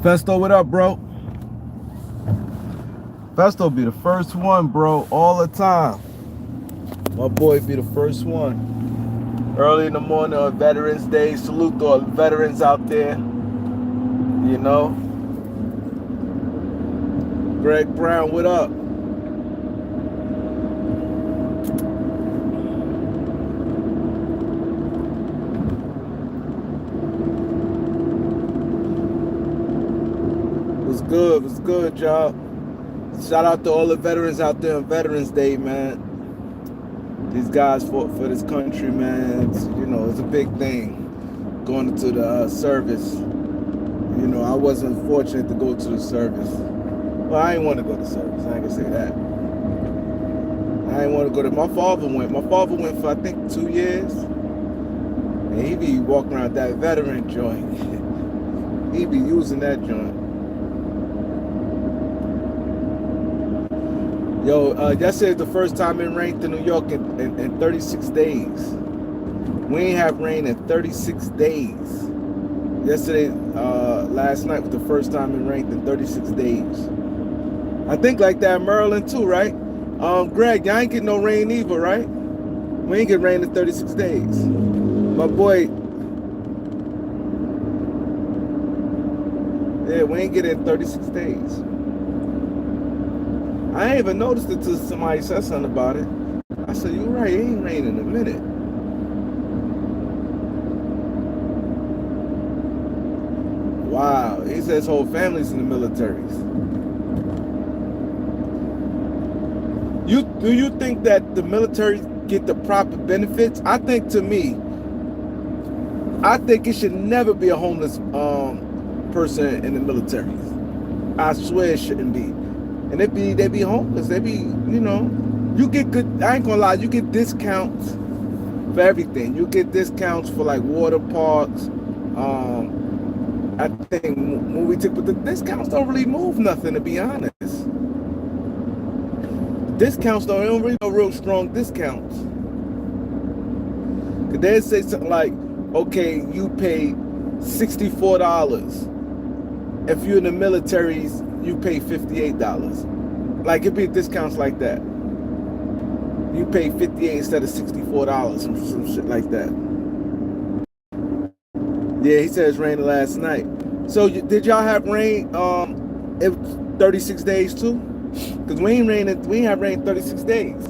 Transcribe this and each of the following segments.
Festo, what up, bro? Festo be the first one, bro, all the time. My boy be the first one. Early in the morning on Veterans Day, salute to all the veterans out there. You know. Greg Brown, what up? What's good, y'all? Shout out to all the veterans out there on Veterans Day, man. These guys fought for this country, man. It's a big thing going into the service. I wasn't fortunate to go to the service. Well, I didn't want to go to service. I ain't gonna say that. I didn't want to go to. My father went. My father went for I think 2 years, and he be walking around that veteran joint. He be using that joint. Yo, yesterday's the first time it rained in New York in 36 days. We ain't have rain in 36 days. Yesterday, last night was the first time it rained in 36 days. I think like that in Maryland too, right? Greg, y'all ain't getting no rain either, right? We ain't get rain in 36 days. My boy, yeah, we ain't get it in 36 days. I ain't even noticed it till somebody said something about it. I said, you're right, it ain't raining in a minute. Wow, he says his whole family's in the militaries. Do you think that the military get the proper benefits? I think it should never be a homeless person in the military. I swear it shouldn't be. And they be homeless. They be, you get good, I ain't gonna lie, you get discounts for everything. You get discounts for like water parks. I think movie tickets, but the discounts don't really move nothing, to be honest. Discounts don't really no real strong discounts. Cause they say something like, okay, you pay $64. If you're in the militaries, you pay $58. Like it be discounts like that. You pay $58 instead of $64, some shit like that. Yeah, he said it's raining last night. So did y'all have rain? It 36 days too? Because we ain't have rain 36 days.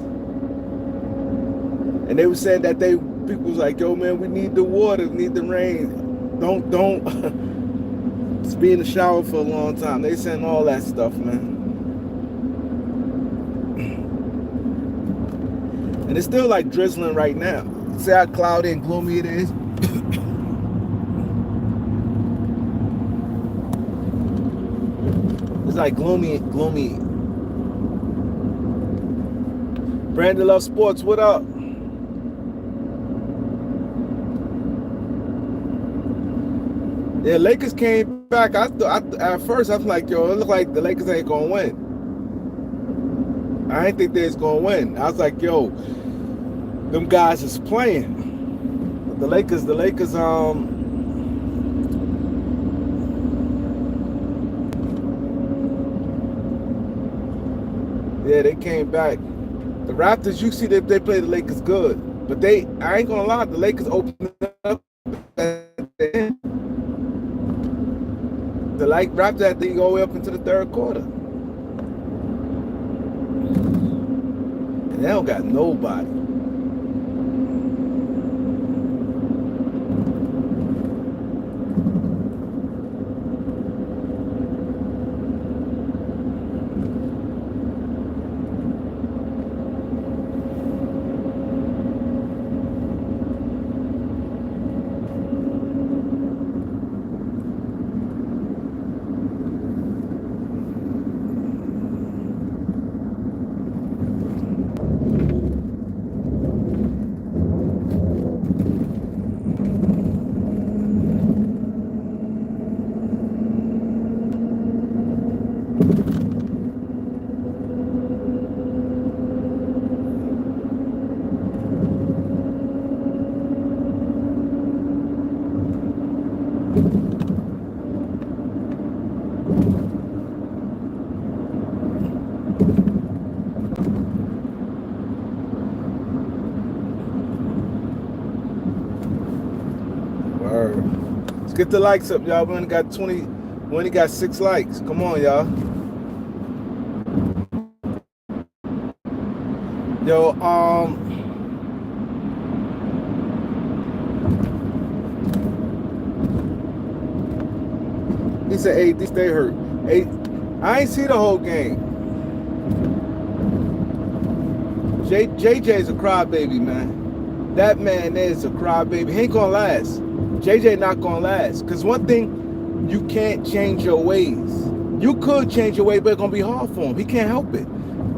And they were saying that people was like, yo man, we need the water, we need the rain. Don't just be in the shower for a long time. They saying all that stuff, man. And it's still like drizzling right now. See how cloudy and gloomy it is? It's like gloomy. Brandon Love Sports, what up? Yeah, Lakers came back. At first I was like, yo, it looked like the Lakers ain't gonna win. I didn't think they was gonna win. I was like, yo, them guys is playing. The Lakers, yeah, they came back. The Raptors, you see that they play the Lakers good. But I ain't gonna lie, the Lakers opened up at the end. The Raptors had to go all the way up into the third quarter. And they don't got nobody. get the likes up, y'all. We only got 20. We only got 6 likes. Come on, y'all. Yo, he said, "Hey, this stay hurt." Hey, I ain't see the whole game. JJ's a crybaby, man. That man is a crybaby. He ain't gonna last. JJ not gonna last. Cause one thing, you can't change your ways. You could change your way, but it's gonna be hard for him. He can't help it.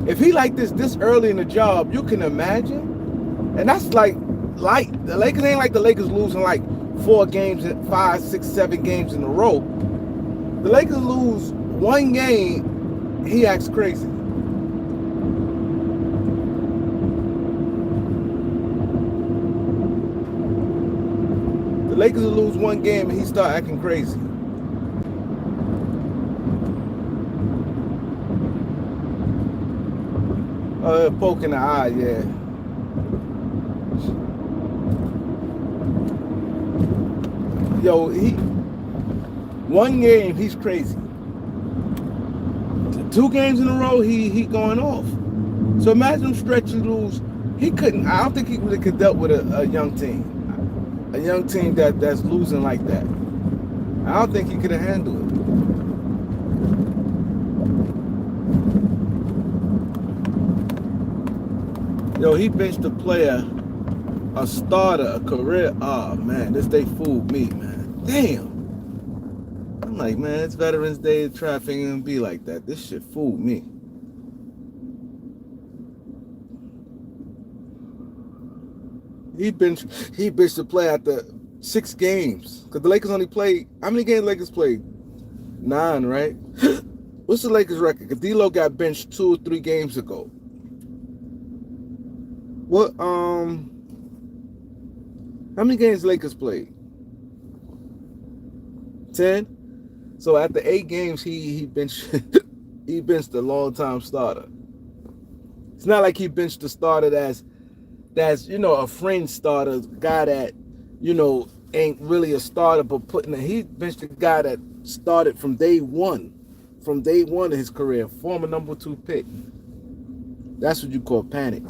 If he like this early in the job, you can imagine. And that's like the Lakers ain't like the Lakers losing like 4 games, 5, 6, 7 games in a row. The Lakers lose 1 game, he acts crazy. The Lakers will lose 1 game and he start acting crazy. Poke in the eye, yeah. Yo, 1 game, he's crazy. 2 games in a row, he going off. So imagine him stretch and lose. He couldn't. I don't think he really could dealt with a young team. A young team that's losing like that. I don't think he could have handled it. Yo, he benched a player, a starter, a career. Oh man, this day fooled me, man. Damn. I'm like, man, it's Veterans Day. Traffic ain't gonna be like that. This shit fooled me. He benched a player after 6 games. Cause the Lakers only played. How many games the Lakers played? 9, right? What's the Lakers record? Cause D'Lo got benched 2 or 3 games ago. What? How many games the Lakers played? 10. So after 8 games, he benched he benched a long-time starter. It's not like he benched a starter that's a fringe starter, guy that ain't really a starter, but he benched a guy that started from day one of his career, former number 2 pick. That's what you call panic.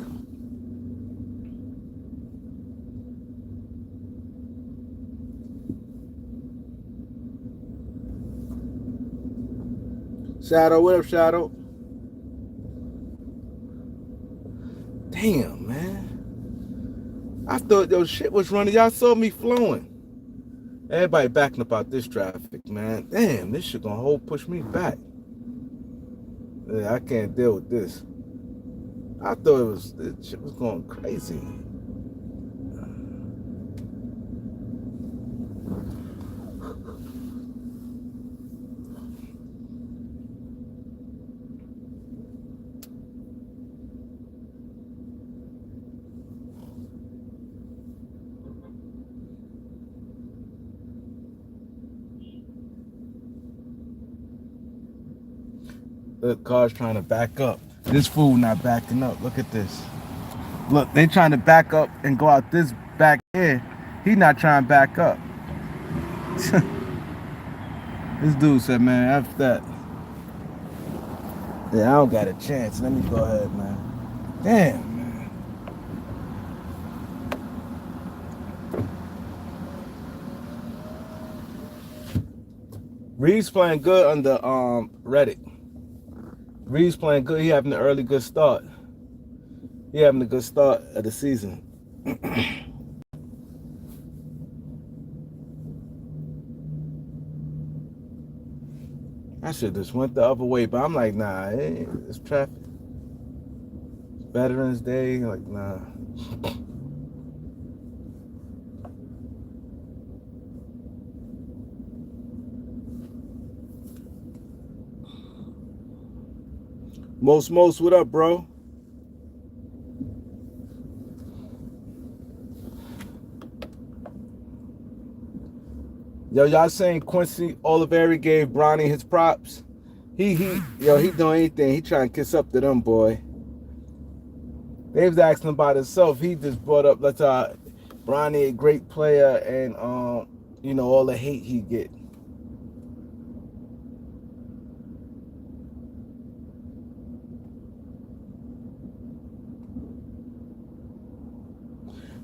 Shadow, what up, Shadow? Damn, man. I thought your shit was running. Y'all saw me flowing. Everybody backing up out this traffic, man. Damn, this shit gonna push me back. Yeah, I can't deal with this. I thought this shit was going crazy. The car's trying to back up. This fool not backing up. Look at this. Look, they trying to back up and go out this back here. He not trying to back up. This dude said, man, after that, yeah, I don't got a chance. Let me go ahead, man. Damn, man. Reed's playing good under Reddit. Reed's playing good. He having an early good start. He having a good start of the season. I should just went the other way, but I'm like, nah, it's traffic. It's Veterans Day, like, nah. Most, what up, bro? Yo, y'all saying Quincy Oliveri gave Bronny his props? He doing anything. He trying to kiss up to them, boy. They was asking about himself. He just brought up, Bronny a great player, and all the hate he get.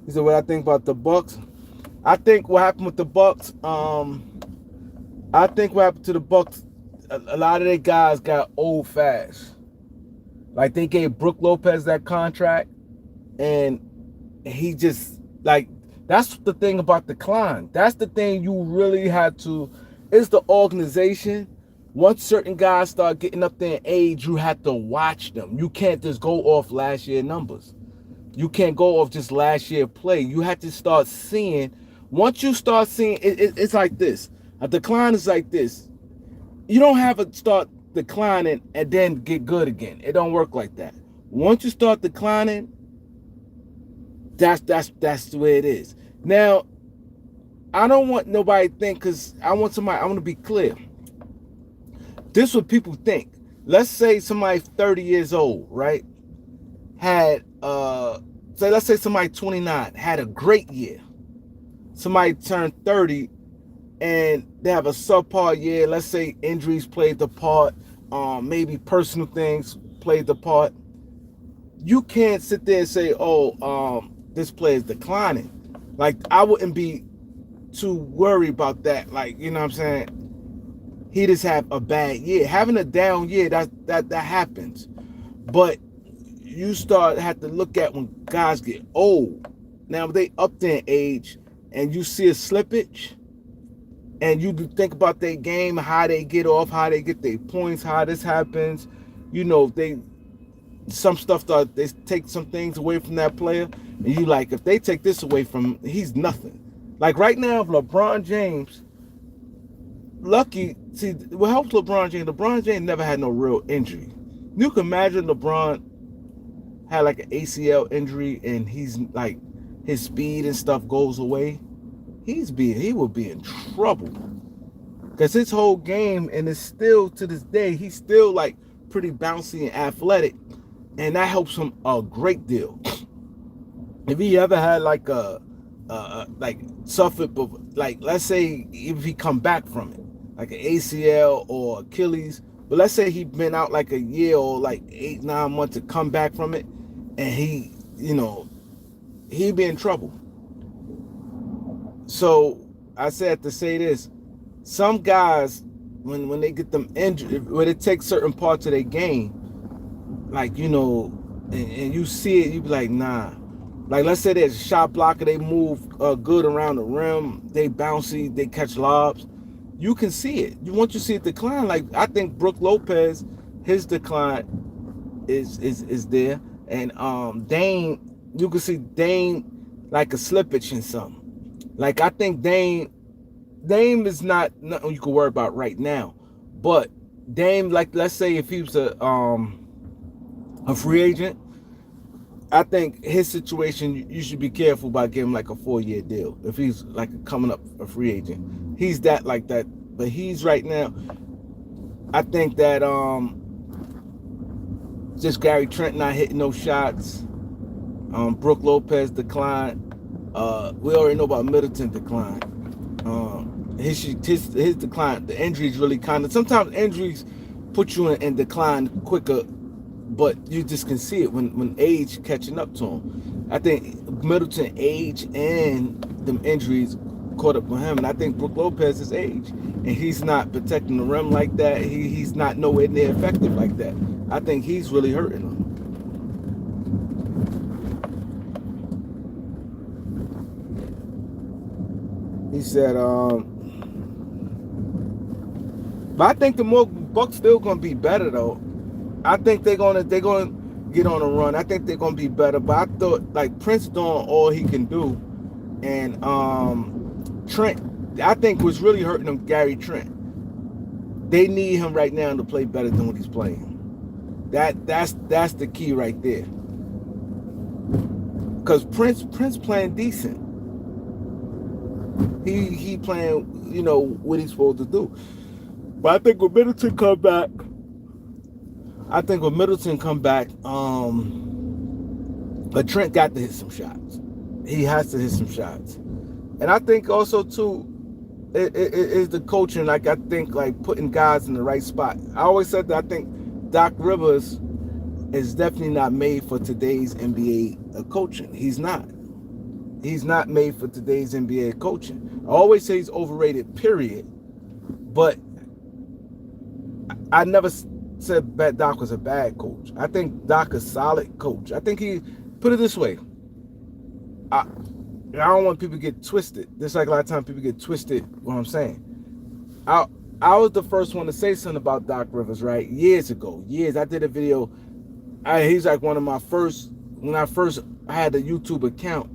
He said, "What I think about the Bucks? I think what happened with the Bucks. I think what happened to the Bucks. A lot of their guys got old fast. Like they gave Brook Lopez that contract, and he just like that's the thing about decline. That's the thing you really had to. It's the organization. Once certain guys start getting up there in age, you have to watch them. You can't just go off last year numbers. You can't go off just last year play. You have to start seeing. Once you start seeing, it's like this. A decline is like this. You don't have to start declining and then get good again. It don't work like that. Once you start declining, that's the way it is. Now, I don't want nobody to think, because I want to be clear. This is what people think. Let's say somebody 30 years old, right? Had let's say somebody 29 had a great year. Somebody turned 30 and they have a subpar year. Let's say injuries played the part, maybe personal things played the part. You can't sit there and say, this player is declining. Like, I wouldn't be too worried about that. Like, you know what I'm saying? He just have a bad year. Having a down year, that happens. But you have to look at when guys get old. Now, they up there in age and you see a slippage, and you think about their game, how they get off, how they get their points, how this happens. Some stuff they take some things away from that player, and you like, if they take this away from him, he's nothing. Like right now, LeBron James, what helps LeBron James? LeBron James never had no real injury. You can imagine LeBron had like an ACL injury, and he's like, his speed and stuff goes away. He would be in trouble, because his whole game, and it's still to this day, he's still like pretty bouncy and athletic, and that helps him a great deal. If he ever had like like suffered, like, let's say if he come back from it, like an ACL or Achilles, but let's say he been out like a year or like 8-9 months to come back from it, and he'd be in trouble. So I said to say this: some guys, when they get them injured, when it takes certain parts of their game, like, and you see it, you be like, nah. Like, let's say there's a shot blocker, they move good around the rim, they bouncy, they catch lobs. You can see it. Once you see it decline, like, I think Brook Lopez, his decline is there, and Dame, you can see Dame like a slippage in something. Like, I think Dame is not nothing you can worry about right now. But Dame, like, let's say if he was a free agent, I think his situation, you should be careful about giving him like a 4-year deal. If he's like coming up a free agent, he's like that. But he's right now, I think that just Gary Trent not hitting no shots. Brook Lopez decline. We already know about Middleton decline. His decline, the injuries really sometimes injuries put you in decline quicker, but you just can see it when age catching up to him. I think Middleton age and them injuries caught up with him, and I think Brook Lopez is age, and he's not protecting the rim like that. He's not nowhere near effective like that. I think he's really hurting him. He said, but I think the more Bucks still gonna be better though. I think they're gonna get on a run. I think they're gonna be better. But I thought, like, Prince doing all he can do, and Trent, I think was really hurting them. Gary Trent, they need him right now to play better than what he's playing. That's the key right there. Because Prince playing decent. He playing, what he's supposed to do. But I think when Middleton come back, but Trent got to hit some shots. He has to hit some shots. And I think also too, It's the coaching. Like I think like putting guys in the right spot. I always said that I think Doc Rivers is definitely not made for today's NBA coaching. He's not. He's not made for today's NBA coaching. I always say he's overrated, period. But I never said that Doc was a bad coach. I think Doc is a solid coach. I think he, put it this way, I, I don't want people to get twisted. Just like a lot of times people get twisted what I'm saying. I I was the first one to say something about Doc Rivers, right? Years ago. Years. I did a video. He's like one of my first, when I had a YouTube account,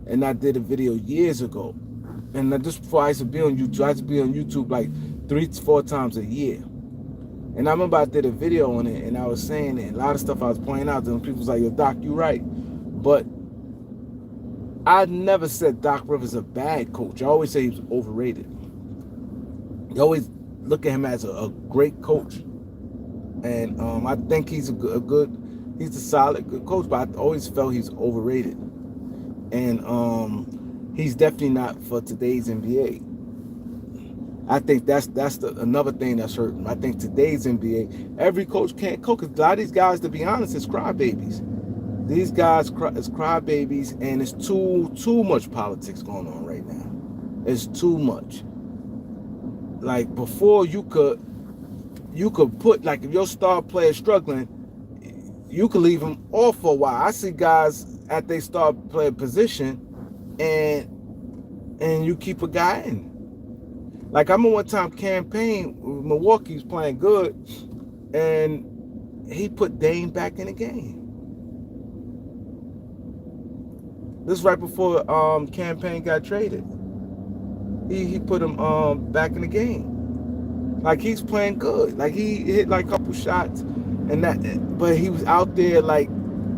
and I did a video years ago. And just before I used to be on YouTube, I used to be on YouTube like 3 to 4 times a year. And I remember I did a video on it, and I was saying it, a lot of stuff I was pointing out, and people was like, yo, Doc, you right. But I never said Doc Rivers is a bad coach. I always say he was overrated. You always look at him as a great coach. And I think he's he's a solid, good coach, but I always felt he's overrated. And he's definitely not for today's NBA. I think that's another thing that's hurting. I think today's NBA, every coach can't coach. A lot of these guys, to be honest, is crybabies. These guys is crybabies, and it's too much politics going on right now. It's too much. Like before, you could put, like, if your star player is struggling, you could leave him off for a while. I see guys at their star player position, and you keep a guy in. Like I remember one time campaign, Milwaukee's playing good, and he put Dame back in the game. This is right before campaign got traded. He put him back in the game. Like he's playing good. Like he hit like a couple shots, and that. But he was out there like,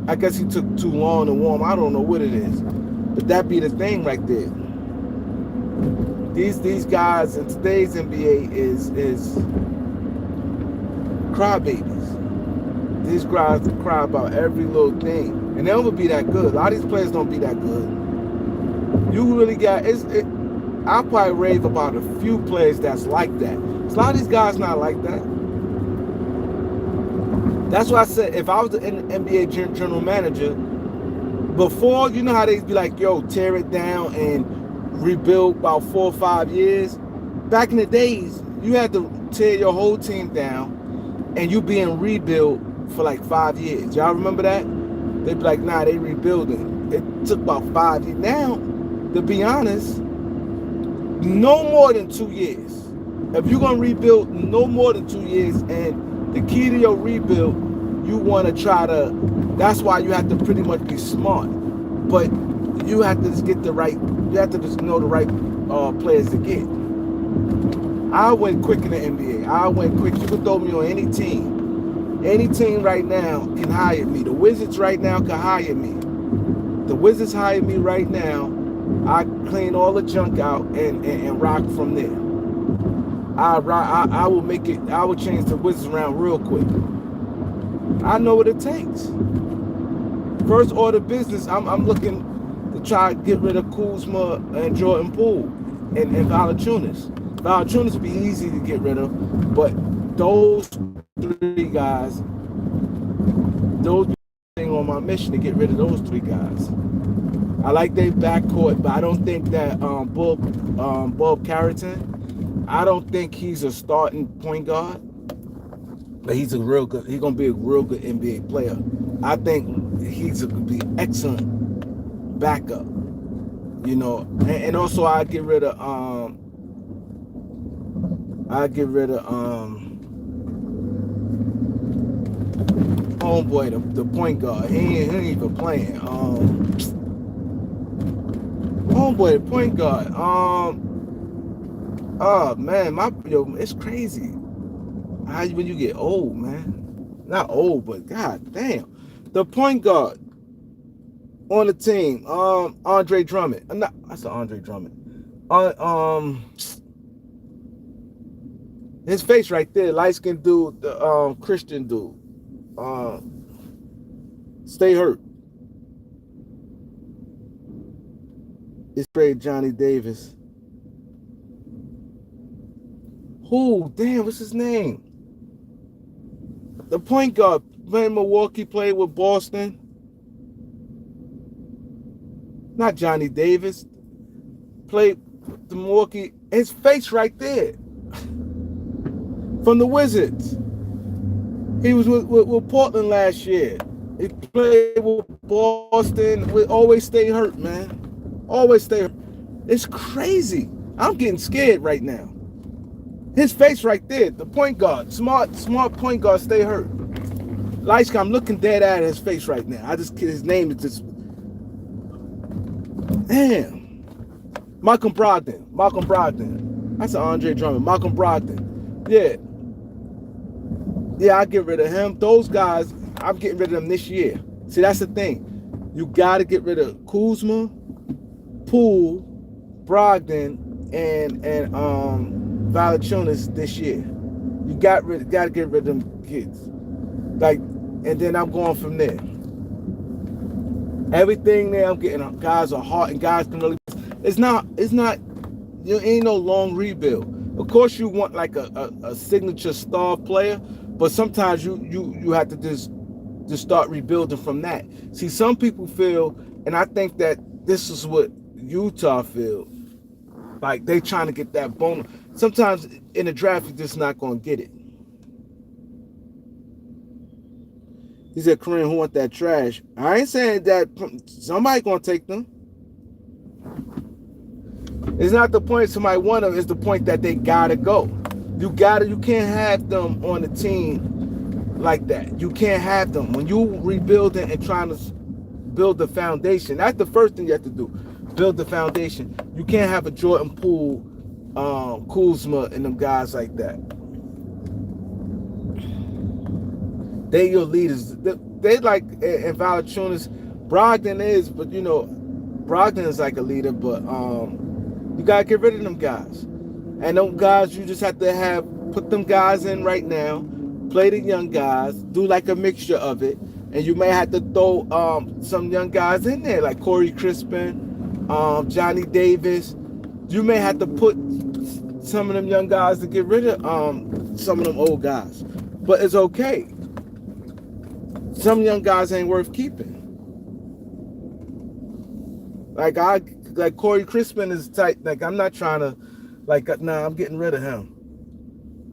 I guess he took too long to warm. I don't know what it is, but that be the thing right there. These guys in today's NBA is crybabies. These guys cry about every little thing, and they don't be that good. A lot of these players don't be that good. You really got I'll probably rave about a few players that's like that. A lot of these guys not like that. That's why I said if I was the NBA general manager, before, you know how they be like, yo, tear it down and rebuild about 4 or 5 years. Back in the days, you had to tear your whole team down, and you be in rebuild for like 5 years. Y'all remember that? They'd be like, nah, they rebuilding. It took about 5 years. Now, to be honest, no more than 2 years. If you're gonna rebuild, no more than 2 years, and the key to your rebuild, you want to try to. That's why you have to pretty much be smart, but you have to just get the right. You have to just know the right players to get. I went quick in the NBA. I went quick. You can throw me on any team. Any team right now can hire me. The Wizards right now can hire me. The Wizards hire me right now. I clean all the junk out and rock from there. I will make it. I will change the Wizards around real quick. I know what it takes. First order business. I'm looking to try to get rid of Kuzma and Jordan Poole and Valanciunas. Valanciunas would be easy to get rid of, but those 3 guys, those on my mission to get rid of those 3 guys. I like their backcourt, but I don't think that Bob Carrington, I don't think he's a starting point guard, but he's gonna be a real good NBA player. I think he's gonna be excellent backup. You know, and also I get rid of homeboy, the point guard. He ain't even playing. Homeboy, the point guard. Oh man, it's crazy. How when you get old, man. Not old, but god damn. The point guard on the team, Andre Drummond. I said Andre Drummond. His face right there, light-skinned dude, the Christian dude. Stay hurt. It's great, Johnny Davis. Who? Damn, what's his name? The point guard played Milwaukee, played with Boston. Not Johnny Davis. Played the Milwaukee. His face right there. From the Wizards. He was with Portland last year. He played with Boston. We always stay hurt, man. Always stay hurt. It's crazy. I'm getting scared right now. His face right there, the point guard, smart point guard, stay hurt. Like I'm looking dead at his face right now. His name is just, damn. Malcolm Brogdon. That's an Andre Drummond. Malcolm Brogdon. Yeah, I get rid of him. Those guys, I'm getting rid of them this year. See, that's the thing. You got to get rid of Kuzma, Poole, Brogdon, and Valanciunas this year. You got to get rid of them kids. Like, and then I'm going from there. Everything there, I'm getting guys are hard and guys can really. It's not. You ain't no long rebuild. Of course, you want like a signature star player, but sometimes you have to just start rebuilding from that. See, some people feel, and I think that this is what Utah feel, like they trying to get that bonus. Sometimes in the draft, you're just not going to get it. He said, Kareem, who want that trash? I ain't saying that somebody going to take them. It's not the point somebody want them. It's the point that they got to go. You can't have them on the team like that. You can't have them. When you rebuilding and trying to build the foundation, that's the first thing you have to do. Build the foundation. You can't have a Jordan Poole, Kuzma, and them guys like that. They your leaders. They like, and Valanciunas, Brogdon is, but you know, Brogdon is like a leader, but you gotta get rid of them guys. And them guys, you just have to put them guys in right now, play the young guys, do like a mixture of it, and you may have to throw some young guys in there, like Corey Crispin, Johnny Davis. You may have to put some of them young guys to get rid of some of them old guys. But it's okay. Some young guys ain't worth keeping. Like Corey Crispin is tight. Like I'm not trying to, I'm getting rid of him.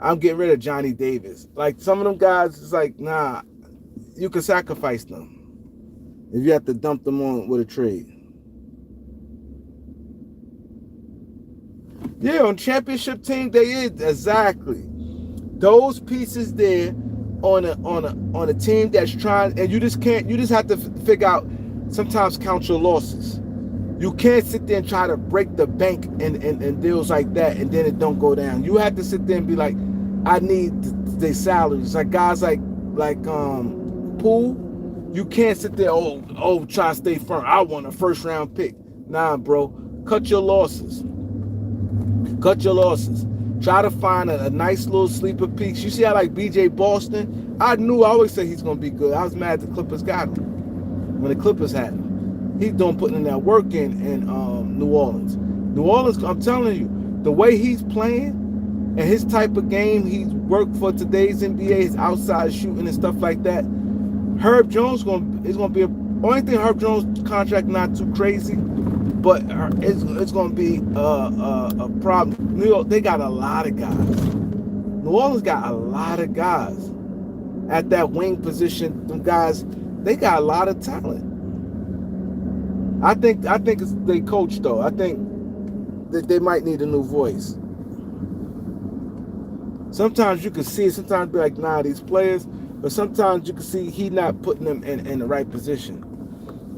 I'm getting rid of Johnny Davis. Like some of them guys, it's like, nah, you can sacrifice them if you have to dump them on with a trade. Yeah, on championship team, they is exactly those pieces there on a team that's trying, and you just have to figure out, sometimes count your losses. You can't sit there and try to break the bank and deals like that, and then it don't go down. You have to sit there and be like, I need their salaries. Like guys like Poole, you can't sit there, try to stay firm. I want a first round pick. Nah, bro, cut your losses. Cut your losses. Try to find a nice little sleeper piece. You see how like BJ Boston? I always say he's gonna be good. I was mad the Clippers got him when the Clippers had him. He's putting that work in New Orleans. New Orleans, I'm telling you, the way he's playing and his type of game he's worked for today's NBA, his outside shooting and stuff like that. Herb Jones is gonna be only thing. Herb Jones contract not too crazy, but it's gonna be a problem. New York, they got a lot of guys. New Orleans got a lot of guys at that wing position. Them guys, they got a lot of talent. I think it's they coach though. I think that they might need a new voice. Sometimes you can see it, sometimes be like, nah, these players, but sometimes you can see he not putting them in the right position.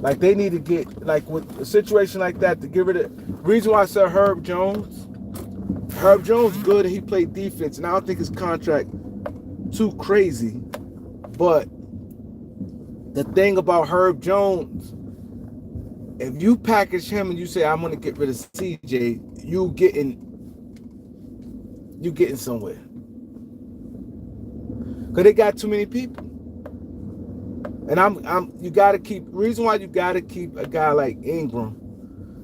Like they need to get, like with a situation like that, to get rid of. Reason why I said Herb Jones good, and he played defense, and I don't think his contract too crazy. But the thing about Herb Jones, if you package him and you say, I'm gonna get rid of CJ, you getting somewhere. Cause they got too many people. And you gotta keep, reason why you gotta keep a guy like Ingram,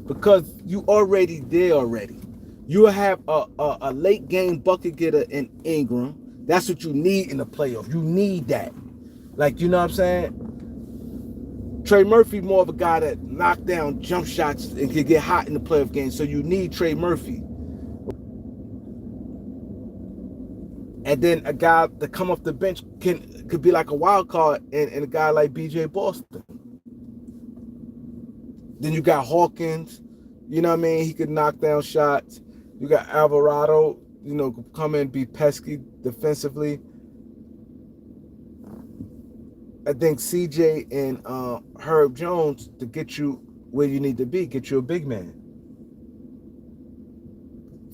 because you already there already. You will have a late game bucket getter in Ingram. That's what you need in the playoff. You need that. Like, you know what I'm saying? Trey Murphy more of a guy that knock down jump shots and can get hot in the playoff game. So you need Trey Murphy. And then a guy that come off the bench could be like a wild card and a guy like BJ Boston. Then you got Hawkins, you know what I mean? He could knock down shots. You got Alvarado, you know, come in and be pesky defensively. I think CJ and Herb Jones to get you where you need to be, get you a big man.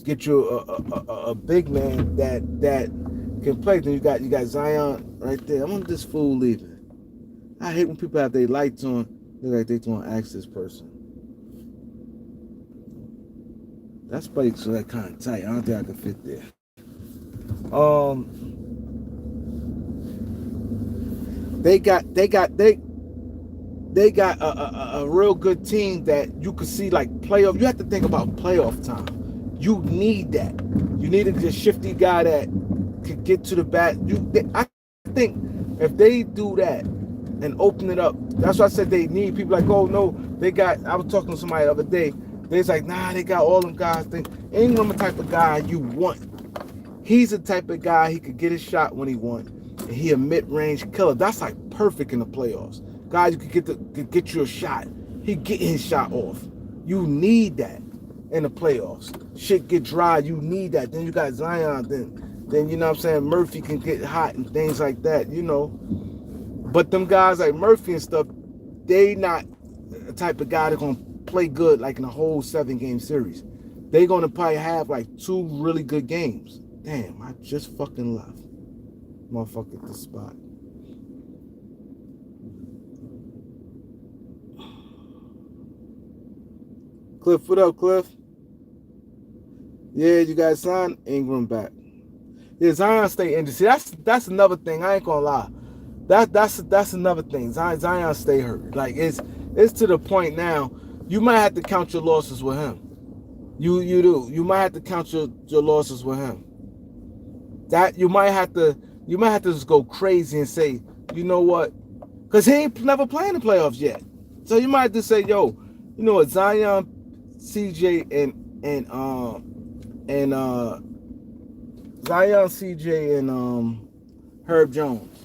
Get you a big man that can play. Then you got Zion right there. I want this fool leaving. I hate when people have their lights on. Look like they want to ask this person. That's probably so that kind of tight. I don't think I can fit there. They got a real good team that you could see like playoff. You have to think about playoff time. You need that. You need a shifty guy that could get to the bat. I think if they do that and open it up, that's why I said they need people like, oh no, they got. I was talking to somebody the other day. They was like, nah, they got all them guys. Ingram the type of guy you want. He's the type of guy he could get his shot when he wants. And he a mid-range killer. That's like perfect in the playoffs. Guys, you could get you a shot. He get his shot off. You need that in the playoffs. Shit get dry. You need that. Then you got Zion. Then you know what I'm saying. Murphy can get hot and things like that. You know. But them guys like Murphy and stuff, they not the type of guy that's gonna play good like in a whole 7-game series. They're gonna probably have like 2 really good games. Damn, I just fucking left. Motherfucker at the spot. Cliff, what up, Cliff? Yeah, you guys signed Ingram back. Yeah, Zion stay injured. See, that's another thing. I ain't gonna lie. That's another thing. Zion stay hurt. Like it's to the point now. You might have to count your losses with him. You do. You might have to count your losses with him. That you might have to just go crazy and say, you know what? Because he ain't never playing the playoffs yet. So you might have to say, yo, you know what, Zion, CJ, and Zion, CJ, and Herb Jones.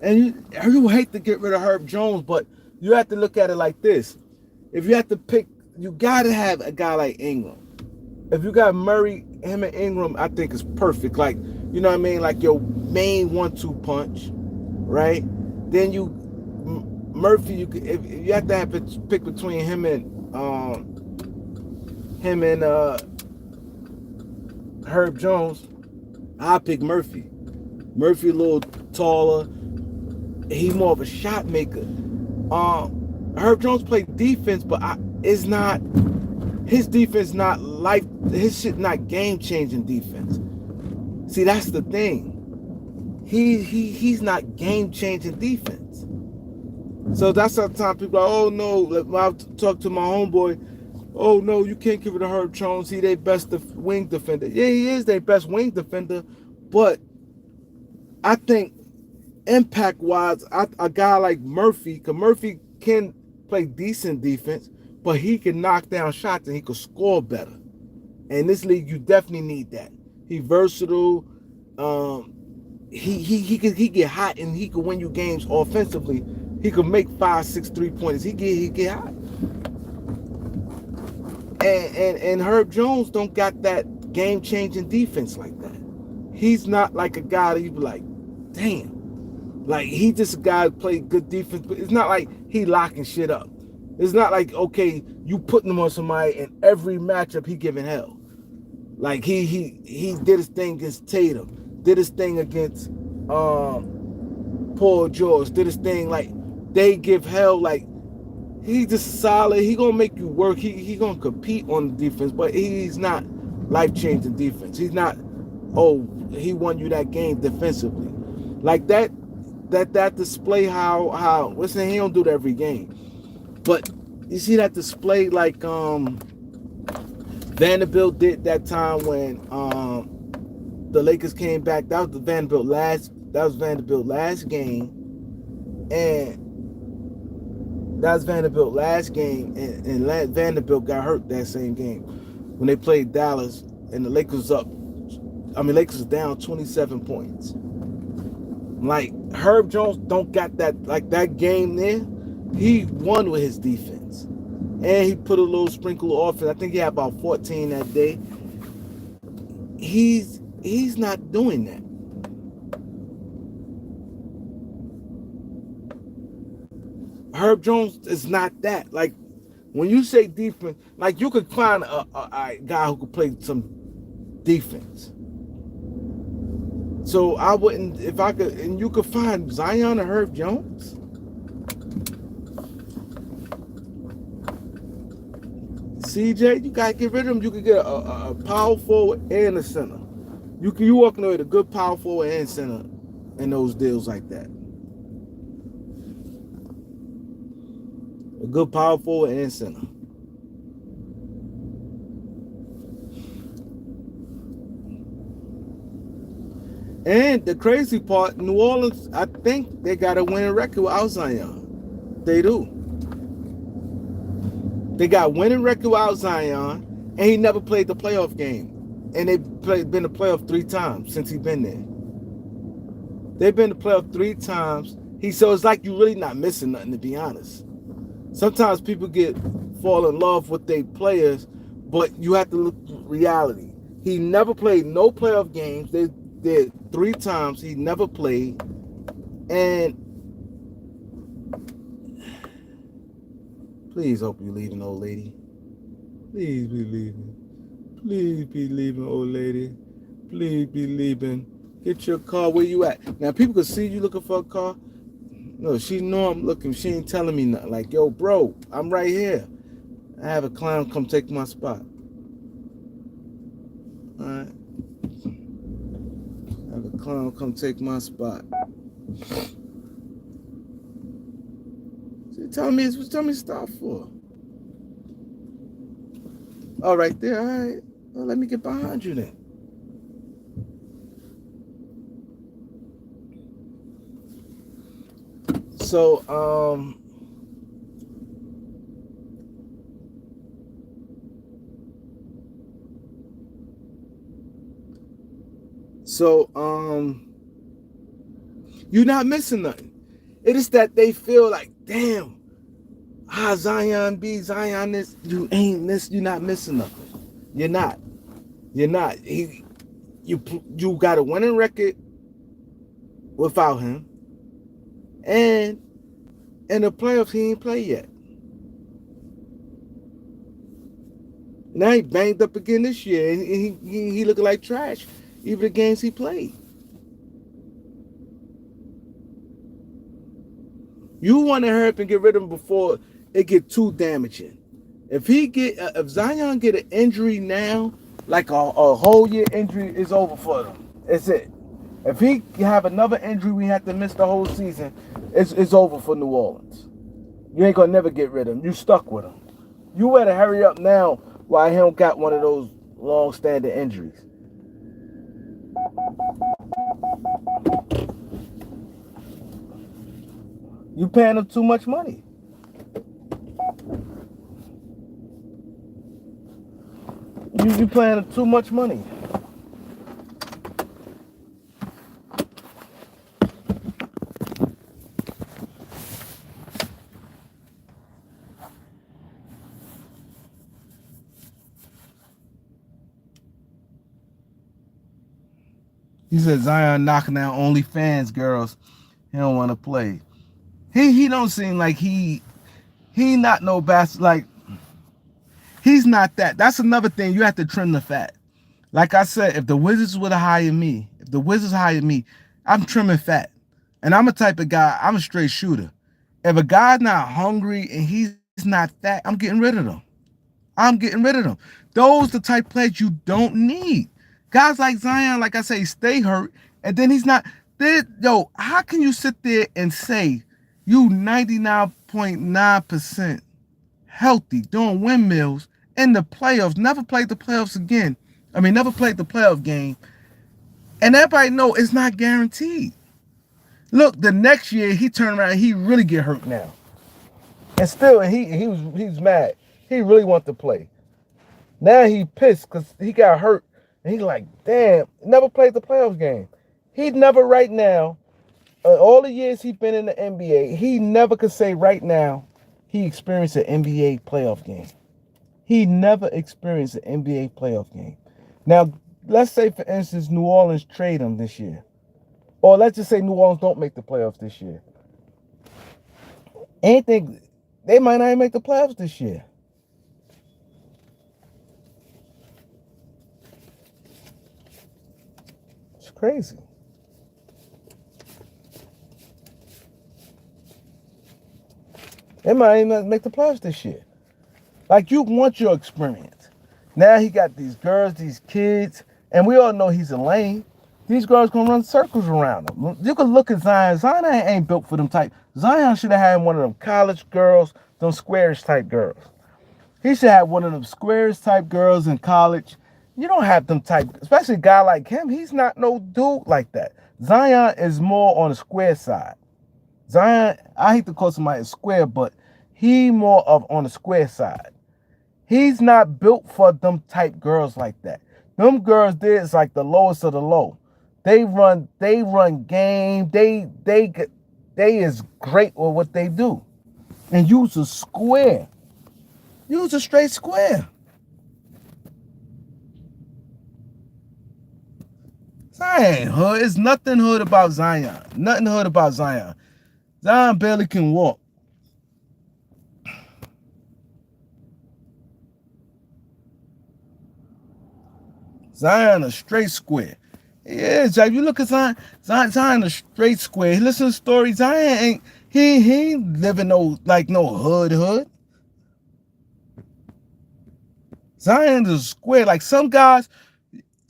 And you hate to get rid of Herb Jones, but you have to look at it like this. If you have to pick, you got to have a guy like Ingram. If you got Murray, him and Ingram, I think is perfect. Like, you know what I mean? Like your main 1-2 punch, right? Then Murphy, if you have to have to pick between him and Herb Jones, I'll pick Murphy. Murphy a little taller. He's more of a shot maker. Herb Jones played defense, but it's not his defense. Not life. His shit not game changing defense. See, that's the thing. He's not game changing defense. So that's the time people are, oh no. Like, when I talk to my homeboy, oh no, you can't give it to Herb Jones. He their best wing defender. Yeah, he is their best wing defender, but I think impact-wise, a guy like Murphy, because Murphy can play decent defense, but he can knock down shots and he can score better. In this league, you definitely need that. He's versatile. He get hot and he can win you games offensively. He could make 5-6 3-pointers. He get hot. And Herb Jones don't got that game-changing defense like that. He's not like a guy that you be like, damn. Like, he just a guy that play good defense, but it's not like he locking shit up. It's not like, okay, you putting him on somebody and every matchup he giving hell. Like, he did his thing against Tatum, did his thing against Paul George, did his thing, like, they give hell, like, he just solid. He gonna make you work. He gonna compete on the defense, but he's not life-changing defense. He's not, oh, he won you that game defensively. Like that display how we're saying he don't do that every game. But you see that display like Vanderbilt did that time when the Lakers came back. That was Vanderbilt last game, and Vanderbilt got hurt that same game when they played Dallas, and the Lakers up. Lakers was down 27 points. Like Herb Jones don't got that, like that game there. He won with his defense, and he put a little sprinkle of offense. I think he had about 14 that day. He's not doing that. Herb Jones is not that. Like when you say defense, like you could find a guy who could play some defense. So I wouldn't, if I could, and you could find Zion or Herb Jones. CJ, you gotta get rid of him. You could get a power forward and a center. You walking away with a good power forward and center in those deals like that. A good power forward and center. And the crazy part, New Orleans, I think they got a winning record without Zion. They do. They got winning record without Zion, and he never played the playoff game. And they've been to playoff 3 times since he's been there. They've been to playoff 3 times. So it's like you're really not missing nothing, to be honest. Sometimes people fall in love with their players, but you have to look at reality. He never played no playoff games. They did 3 times. He never played. And please hope you're leaving, old lady. Please be leaving. Please be leaving, old lady. Please be leaving. Get your car. Where you at? Now, people can see you looking for a car. No, she know I'm looking. She ain't telling me nothing. Like, yo, bro, I'm right here. I have a clown come take my spot. All right. I have a clown come take my spot. She tell me to stop for. Oh, right there. All right. Well, let me get behind you then. So, you're not missing nothing. It is that they feel like, damn, Zion this, you ain't this, you're not missing nothing. You're not. You got a winning record without him. And in the playoffs, he ain't played yet. Now he banged up again this year, and he looking like trash, even the games he played. You want to hurry up and get rid of him before it get too damaging. If Zion get an injury now, like a whole year injury, is over for them. It's it. If he have another injury, we have to miss the whole season. It's over for New Orleans. You ain't gonna never get rid of him. You stuck with him. You better hurry up now while he don't got one of those long-standing injuries. You paying him too much money. You paying him too much money. He said Zion knocking down OnlyFans girls. He don't want to play. He don't seem like he not no bastard. Like, he's not that. That's another thing. You have to trim the fat. Like I said, if the Wizards would have hired me, I'm trimming fat. And I'm a type of guy, I'm a straight shooter. If a guy's not hungry and he's not fat, I'm getting rid of them. Those the type of players you don't need. Guys like Zion, like I say, stay hurt, and then he's not. Yo, how can you sit there and say you 99.9% healthy doing windmills, in the playoffs, never played the playoffs again. I mean, never played the playoff game. And everybody know it's not guaranteed. Look, the next year he turned around, he really get hurt now. And still, he was mad. He really wanted to play. Now he pissed because he got hurt. And he's like, damn, never played the playoff game. He never right now, all the years he's been in the NBA, he never could say right now he experienced an NBA playoff game. He never experienced an NBA playoff game. Now, let's say, for instance, New Orleans trade him this year. Or let's just say New Orleans don't make the playoffs this year. Anything, they might not even make the playoffs this year. It's crazy. They might even make the playoffs this year. Like, you want your experience. Now he got these girls, these kids, and we all know he's a lame. These girls gonna run circles around him. You can look at Zion. Zion ain't built for them type. Zion should have had one of them college girls, them squarish type girls. He should have one of them squarish type girls in college. You don't have them type, especially a guy like him. He's not no dude like that. Zion is more on the square side. Zion, I hate to call somebody a square, but he more of on the square side. He's not built for them type girls like that. Them girls there is like the lowest of the low. They run game. They is great with what they do. And use a square. Use a straight square. Zion ain't hood. It's nothing hood about Zion. Nothing hood about Zion. Zion barely can walk. Zion a straight square. Yeah, Jack. You look at Zion a straight square. Listen to the story. Zion ain't he ain't living no hood. Zion is a square. Like, some guys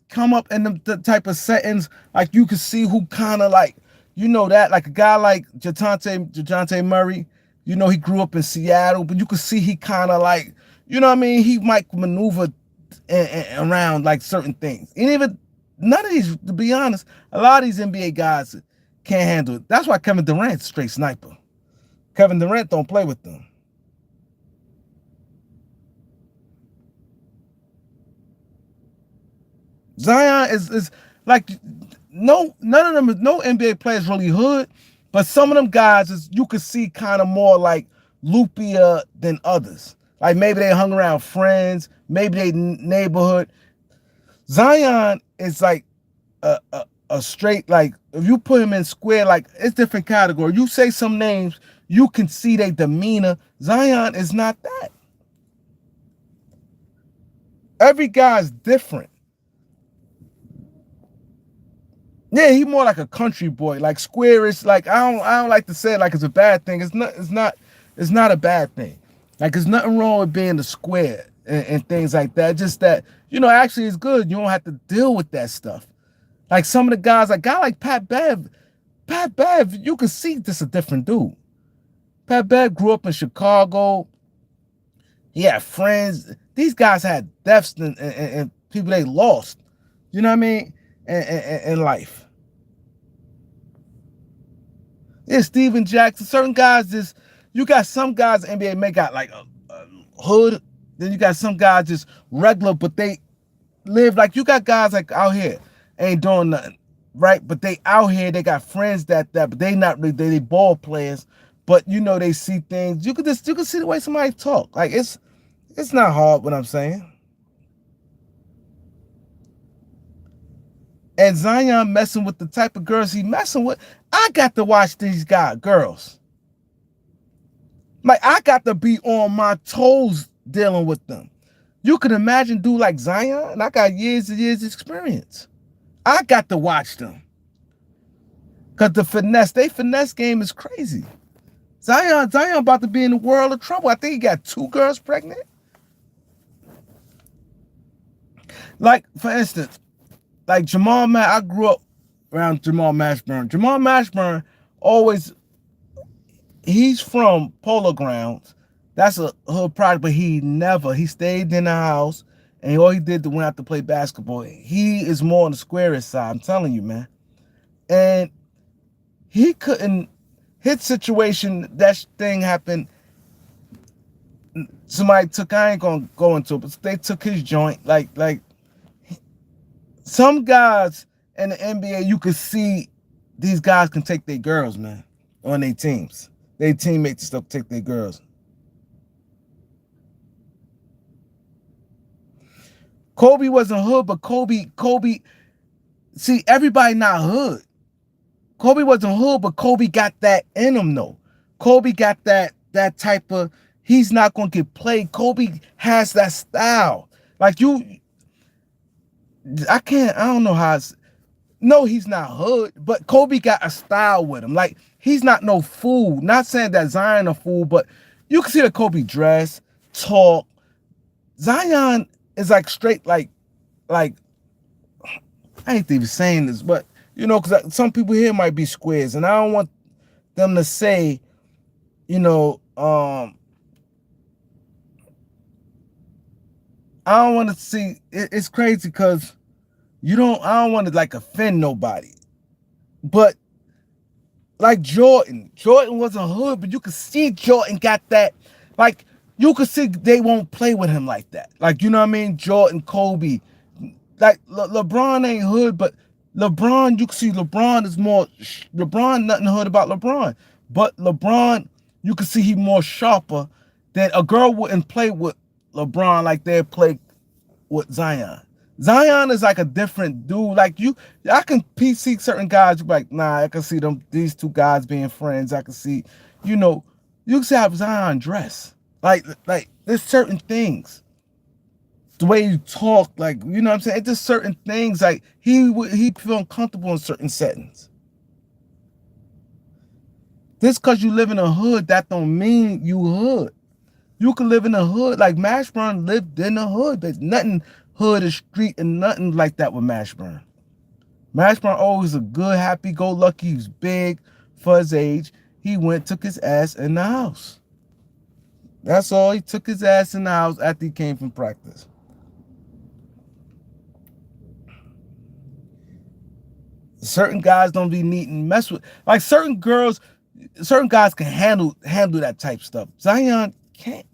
come up in the type of settings, like you can see who kind of like, that, like a guy like Dejounte Murray. He grew up in Seattle, but you can see he kind of like, what I mean? He might maneuver around like certain things. And even none of these, to be honest, a lot of these NBA guys can't handle it. That's why Kevin Durant's straight sniper. Kevin Durant don't play with them. Zion is like, none of them, no NBA players really hood, but some of them guys you could see kind of more like loopier than others. Like, maybe they hung around friends, maybe they neighborhood. Zion is like a straight, like, if you put him in square, like, it's different category. You say some names, you can see their demeanor. Zion is not that. Every guy's different. Yeah, he more like a country boy, like squarish. Like, I don't like to say it like it's a bad thing. It's not a bad thing. Like, there's nothing wrong with being a square and things like that. Just that, actually it's good. You don't have to deal with that stuff. Like, some of the guys, like a guy like Pat Bev, you can see this a different dude. Pat Bev grew up in Chicago. He had friends. These guys had deaths and people they lost. You know what I mean? In life. Yeah, Steven Jackson. Certain guys you got some guys in the NBA may got like a hood. Then you got some guys just regular, but they live like, you got guys like out here ain't doing nothing, right? But they out here, they got friends that but they not really, they ball players, but they see things. You can see the way somebody talk. Like, it's not hard what I'm saying. And Zion messing with the type of girls he messing with, I got to watch these girls. Like, I got to be on my toes dealing with them. You can imagine dude like Zion, and I got years and years of experience. I got to watch them. Because they finesse game is crazy. Zion about to be in the world of trouble. I think he got 2 girls pregnant. Like, for instance, like I grew up around Jamal Mashburn. Jamal Mashburn he's from Polo Grounds, That's a hood product, but he stayed in the house and all he did to went out to play basketball. He is more on the squarest side, I'm telling you, man. And he couldn't his situation, that thing happened. Somebody took I ain't gonna go into it, but they took his joint. Like some guys in the NBA, you could see these guys can take their girls, man, on their teams. Their teammates and stuff take their girls. Kobe wasn't hood, but Kobe, see, everybody not hood. Kobe wasn't hood, but Kobe got that in him though. Kobe got that type of he's not gonna get played. Kobe has that style. Like I don't know how it's no, he's not hood, but Kobe got a style with him. Like he's not no fool. Not saying that Zion a fool, but you can see that Kobe dress, talk. Zion is like straight like I ain't even saying this, but because some people here might be squares, and I don't want them to say, you know, I don't want to see. It's crazy because I don't want to like offend nobody, but like Jordan wasn't hood, but you could see Jordan got that, like you could see they won't play with him like that, like you know what I mean. Jordan, Kobe, like LeBron ain't hood, but LeBron, you can see LeBron is more. LeBron, nothing hood about LeBron, but LeBron, you can see he more sharper than a girl wouldn't play with LeBron like they play with Zion. Zion is like a different dude. Like I can see certain guys like, nah, I can see these two guys being friends. I can see, you know, you can see how Zion dress. Like there's certain things the way you talk, like you know what I'm saying. It's just certain things like he feel uncomfortable in certain settings. Just because you live in a hood, that don't mean you hood. You can live in a hood like Mashburn lived in a hood. There's nothing hood or street and nothing like that with Mashburn. Mashburn always a good, happy-go-lucky. He was big for his age. He took his ass in the house. That's all. He took his ass in the house after he came from practice. Certain guys don't be needing mess with. Like certain guys can handle that type stuff. Zion can't.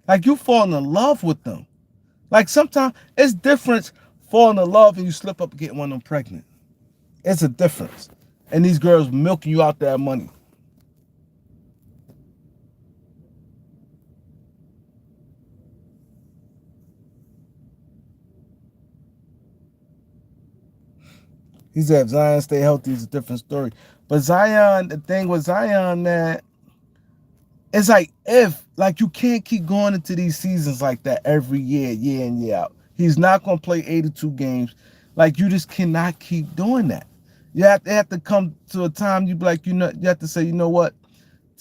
Like you falling in love with them. Like sometimes it's different falling in love and you slip up and getting one of them pregnant. It's a difference. And these girls milking you out that money. He said if Zion stay healthy, it's a different story. But Zion, the thing with Zion, that it's like you can't keep going into these seasons like that every year in, year out. He's not gonna play 82 games. Like you just cannot keep doing that. They have to come to a time you be like, you have to say, you know what?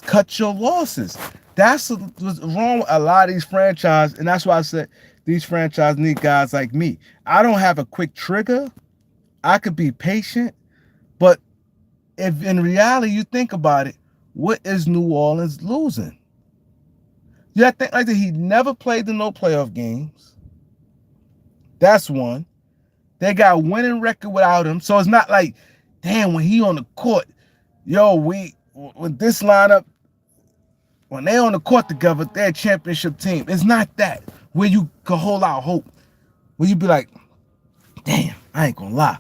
Cut your losses. That's what's wrong with a lot of these franchises, and that's why I said these franchises need guys like me. I don't have a quick trigger. I could be patient, but if in reality you think about it, what is New Orleans losing? You have to think like that. He never played in no playoff games. That's one. They got a winning record without him, so it's not like, damn, when he on the court, with this lineup, when they on the court together, they're a championship team. It's not that where you can hold out hope. Where you be like, damn, I ain't gonna lie,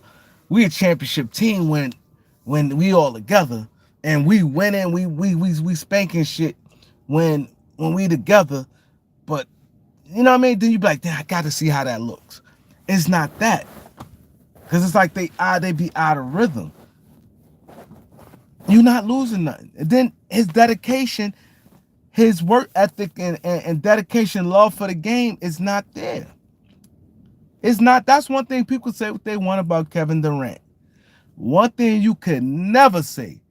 we a championship team when we all together and we winning, we spanking shit when we together. But you know what I mean? Then you be like, damn, I got to see how that looks. It's not that, because it's like they be out of rhythm. You're not losing nothing. And then his dedication, his work ethic and dedication, love for the game is not there. It's not. That's one thing people say what they want about Kevin Durant. One thing you could never say,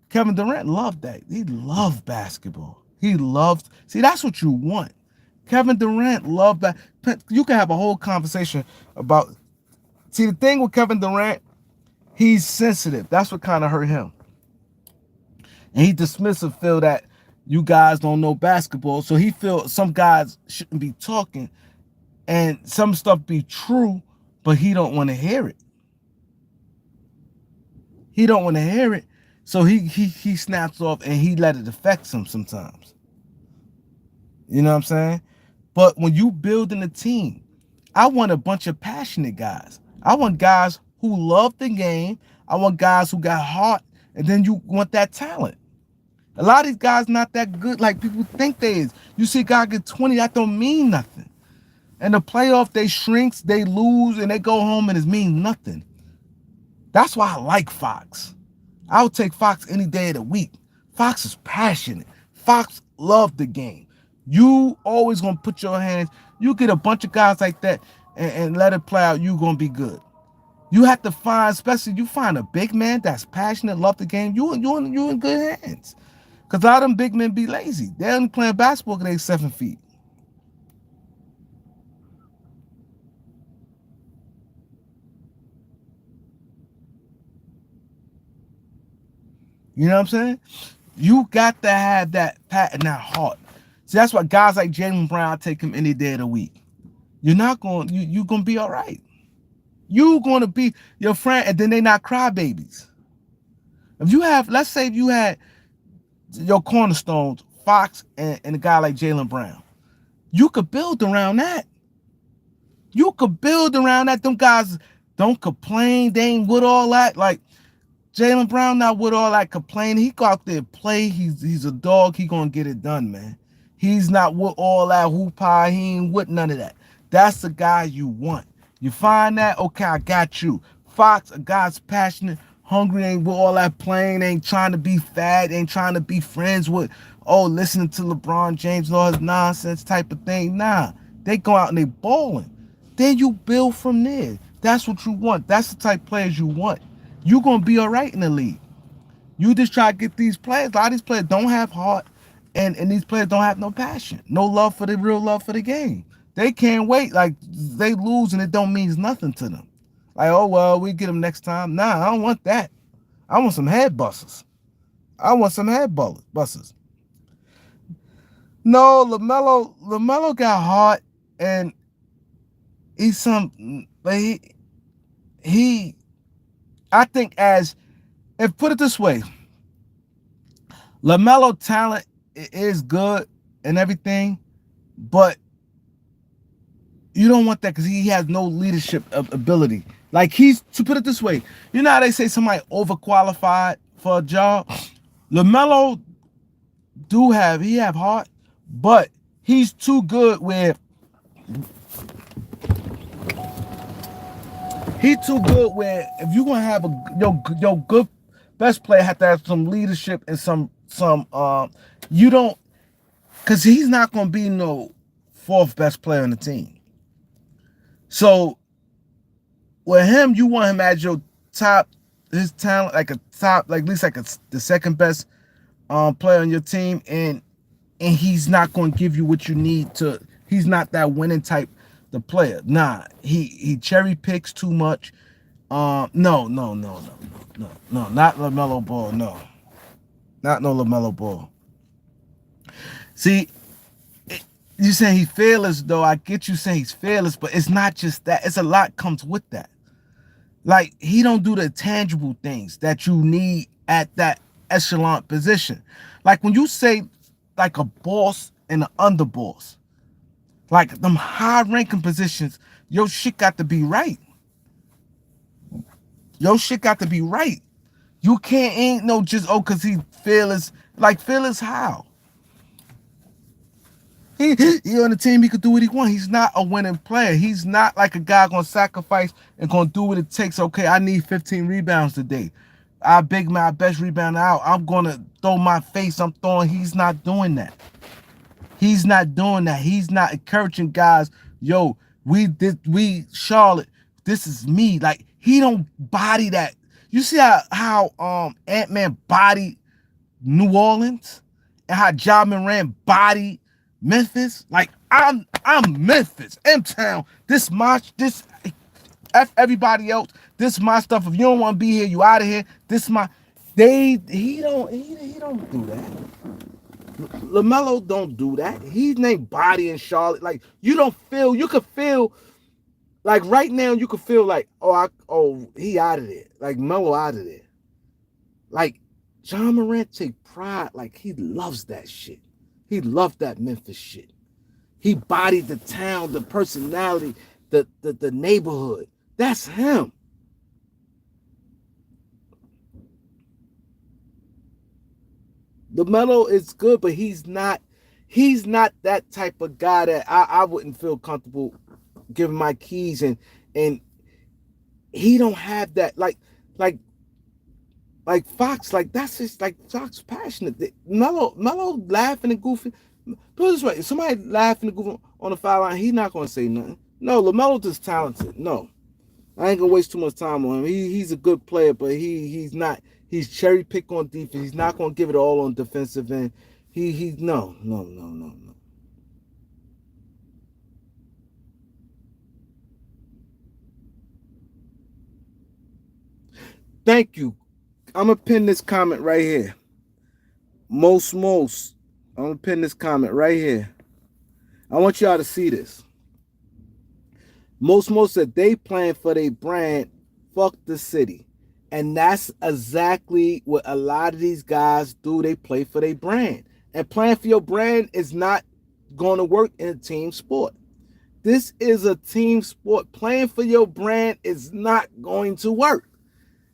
Kevin Durant loved that. He loved basketball. He loved, see, that's what you want. Kevin Durant loved that. You can have a whole conversation about, see, the thing with Kevin Durant, he's sensitive. That's what kind of hurt him. And he dismissive, feel that You guys don't know basketball, so he feel some guys shouldn't be talking, and some stuff be true, but he don't want to hear it. He don't want to hear it, so he snaps off and he let it affect him sometimes. You know what I'm saying? But when you building a team, I want a bunch of passionate guys. I want guys who love the game. I want guys who got heart, and then you want that talent. A lot of these guys not that good like people think they is. You see a guy get 20, that don't mean nothing. And the playoff, they shrinks, they lose, and they go home and it means nothing. That's why I like Fox. I would take Fox any day of the week. Fox is passionate. Fox love the game. You always gonna put your hands. You get a bunch of guys like that and let it play out. You gonna be good. You have to find, especially you find a big man that's passionate, love the game. You in good hands. Cause a lot of them big men be lazy. They only playing basketball because they 7 feet. You know what I'm saying? You got to have that pat and that heart. See, that's why guys like Jaylen Brown, I take him any day of the week. You're not going, you gonna be all right. You gonna be your friend, and then they not crybabies. If you have, let's say if you had your cornerstones, Fox and a guy like Jaylen Brown, you could build around that. You could build around that. Them guys don't complain. They ain't with all that. Like Jaylen Brown not with all that complaining. He go out there and play. He's a dog. He gonna get it done, man. He's not with all that hoop pie. He ain't with none of that. That's the guy you want. You find that? Okay, I got you. Fox, a guy's passionate, hungry, ain't with all that playing, ain't trying to be fat, ain't trying to be friends with, listening to LeBron James and all his nonsense type of thing. Nah, they go out and they balling. Then you build from there. That's what you want. That's the type of players you want. You're going to be all right in the league. You just try to get these players. A lot of these players don't have heart, and these players don't have no passion, no love for the real love for the game. They can't wait. Like, they lose, and it don't mean nothing to them. Like, oh, well, we get them next time. Nah, I don't want that. I want some head busters. I want some head busters. No, LaMelo got heart, and he's some, but he, I think if put it this way, LaMelo talent is good and everything, but you don't want that because he has no leadership ability. Like to put it this way, you know how they say somebody overqualified for a job? LaMelo he have heart, but he's too good where if you're gonna have your good best player have to have some leadership and some you don't, because he's not gonna be no fourth best player on the team. So with him, you want him as your top, his talent like a top, like at least like the second best player on your team, and he's not gonna give you what you need to. He's not that winning type the player. Nah, he cherry picks too much. No, not LaMelo Ball. No, not no LaMelo Ball. See, you saying he's fearless though. I get you saying he's fearless, but it's not just that. It's a lot comes with that. Like he don't do the tangible things that you need at that echelon position. Like when you say like a boss and an underboss, like them high ranking positions, your shit got to be right. Your shit got to be right. You ain't no just, cause he fearless. Like fearless how? He on the team, he could do what he want. He's not a winning player. He's not like a guy gonna sacrifice and gonna do what it takes. Okay, I need 15 rebounds today. I big my best rebounder out. I'm gonna throw my face. I'm throwing. He's not doing that. He's not doing that. He's not encouraging guys. Yo, we Charlotte. This is me. Like he don't body that. You see how Ant-Man bodied New Orleans and how Ja Morant bodied Memphis. Like I'm Memphis, M-Town. This F everybody else. This my stuff. If you don't want to be here, you out of here. This my. He don't do that. LaMelo don't do that. He's named Body in Charlotte. Like you could feel like right now you could feel like he out of there. Like Melo out of there. Like John Morant take pride. Like he loves that shit. He loved that Memphis shit. He bodied the town, the personality, the neighborhood. That's him. LaMelo is good, but he's not that type of guy that I wouldn't feel comfortable giving my keys, and he don't have that like like Fox, like that's just like Fox passionate. Melo laughing and goofing. Put it this way, if somebody laughing and goofing on the foul line, he's not gonna say nothing. No, LaMelo just talented. No. I ain't gonna waste too much time on him. He's a good player, but he's not. He's cherry pick on defense. He's not gonna give it all on defensive end. He no. Thank you. I'm gonna pin this comment right here. Most. I'm gonna pin this comment right here. I want y'all to see this. Most said they playing for their brand. Fuck the city. And that's exactly what a lot of these guys do. They play for their brand. And playing for your brand is not going to work in a team sport. This is a team sport. Playing for your brand is not going to work.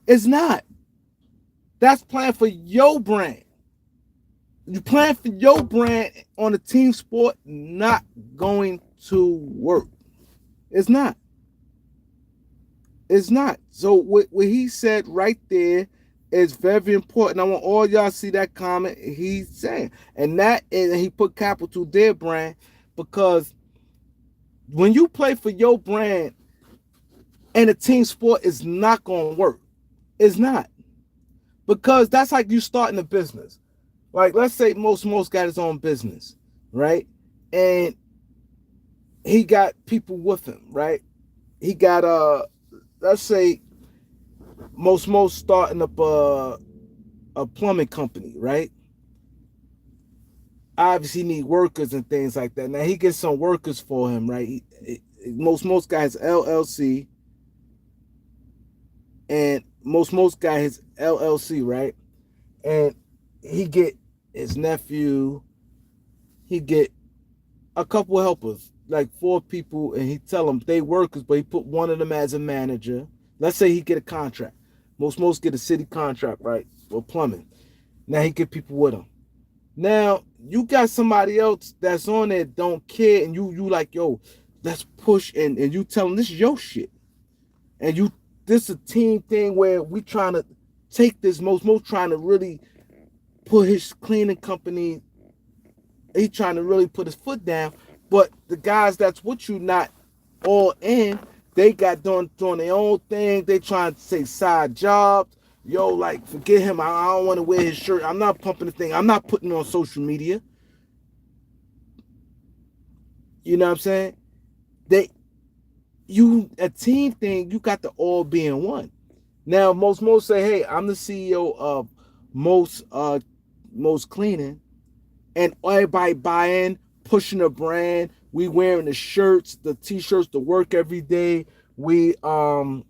It's not. That's playing for your brand. You playing for your brand on a team sport, not going to work. It's not. It's not. So what he said right there is very important. I want all y'all to see that comment he's saying. And that is, he put capital their brand, because when you play for your brand and a team sport, is not going to work. It's not. Because that's like you starting a business. Like, let's say most got his own business, right? And he got people with him, right? He got let's say most starting up a plumbing company, right? Obviously need workers and things like that. Now he gets some workers for him, right? Most guys LLC, and most guy his LLC, right? And he get his nephew, he get a couple of helpers, like 4 people, and he tell them they workers, but he put one of them as a manager. Let's say he get a contract. Most get a city contract, right, for plumbing. Now he get people with him. Now you got somebody else that's on there don't care, and you like, yo, let's push, and you tell them this is your shit, and this is a team thing where we trying to take this. Most trying to really put his cleaning company. He trying to really put his foot down, but the guys that's with you not all in. They got doing their own thing. They trying to say side jobs. Yo, like, forget him. I don't want to wear his shirt. I'm not pumping the thing. I'm not putting it on social media. You know what I'm saying? A team thing, you got to all be in one. Now, most say, hey, I'm the CEO of most cleaning, and everybody buying, pushing a brand. We wearing the shirts, the t-shirts to work every day. We posting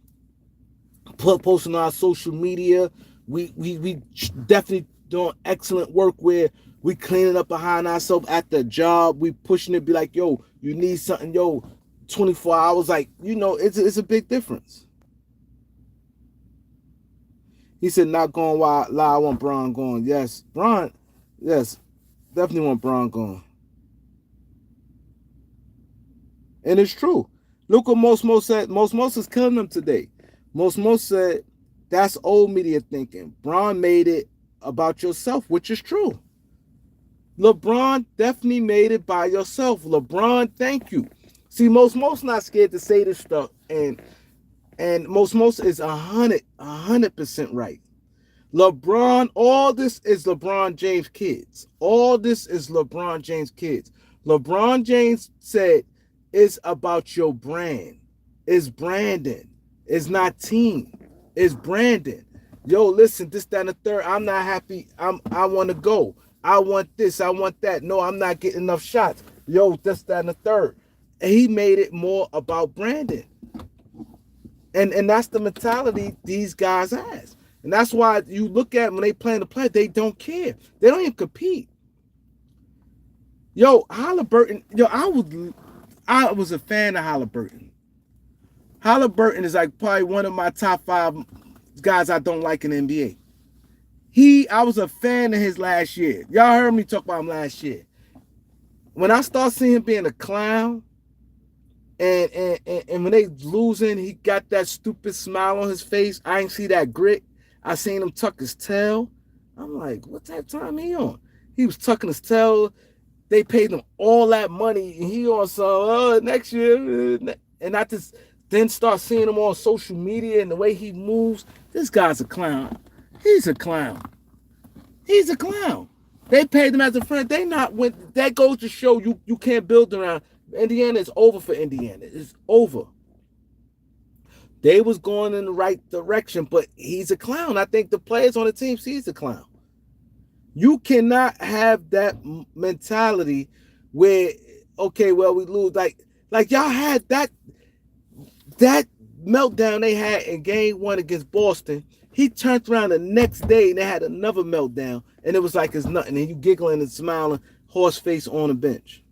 on our social media. We definitely doing excellent work where we cleaning up behind ourselves at the job. We pushing it, be like, yo, you need something, yo, 24 hours. Like, it's a big difference. He said, not going wild. I want Bron going. Yes, Bron. Yes, definitely want Bron going. And it's true. Look what Most said. Most is killing them today. Most said that's old media thinking. Bron made it about yourself, which is true. LeBron definitely made it by yourself. LeBron, thank you. See, most not scared to say this stuff, and most is 100% right. LeBron, all this is LeBron James kids. All this is LeBron James kids. LeBron James said, it's about your brand. It's branding. It's not team. It's branding. Yo, listen, this, that, and the third. I'm not happy. I want to go. I want this, I want that. No, I'm not getting enough shots. Yo, this, that, and the third. And he made it more about branding. And that's the mentality these guys has. And that's why you look at when they plan to play, they don't care. They don't even compete. Yo, Halliburton, yo, I was a fan of Halliburton. Halliburton is like probably one of my top 5 guys I don't like in the NBA. I was a fan of his last year. Y'all heard me talk about him last year. When I start seeing him being a clown, and when they losing, he got that stupid smile on his face. I ain't see that grit. I seen him tuck his tail. I'm like, what type of time he on? He was tucking his tail. They paid him all that money, and he on some next year. And I just then start seeing him on social media and the way he moves. This guy's a clown. He's a clown. He's a clown. They paid him as a friend. They not when that goes to show you can't build around. Indiana is over for Indiana. It's over. They was going in the right direction, but he's a clown. I think the players on the team see he's a clown. You cannot have that mentality where, okay, well, we lose. Like y'all had that meltdown they had in game 1 against Boston. He turned around the next day and they had another meltdown, and it was like it's nothing. And you giggling and smiling, horse face on the bench.